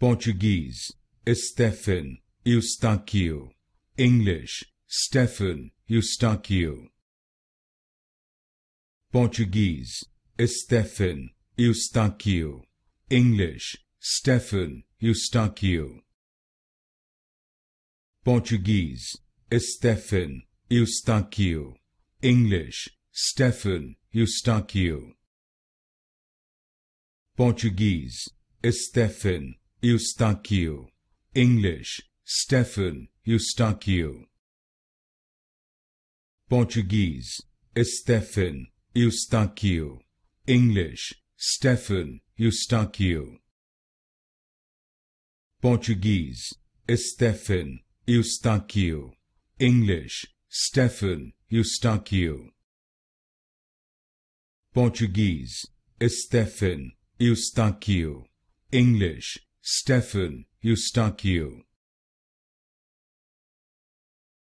Portuguese, Stefan, Eustaquio. English, Stefan, Eustaquio. Portuguese, Stefan, Eustaquio. English, Stefan, Eustaquio. Portuguese, Stefan, Eustaquio. English, Stefan, Eustaquio. Portuguese, Stefan, Eustaquio. English, Stefan, Eustaquio. Portuguese, Stefan, Eustaquio. English, Stefan, Eustaquio. Portuguese, Stefan, Eustaquio. English, Stefan, Eustaquio. Portuguese, Stefan, Eustaquio. English, Stefan, Eustaquio.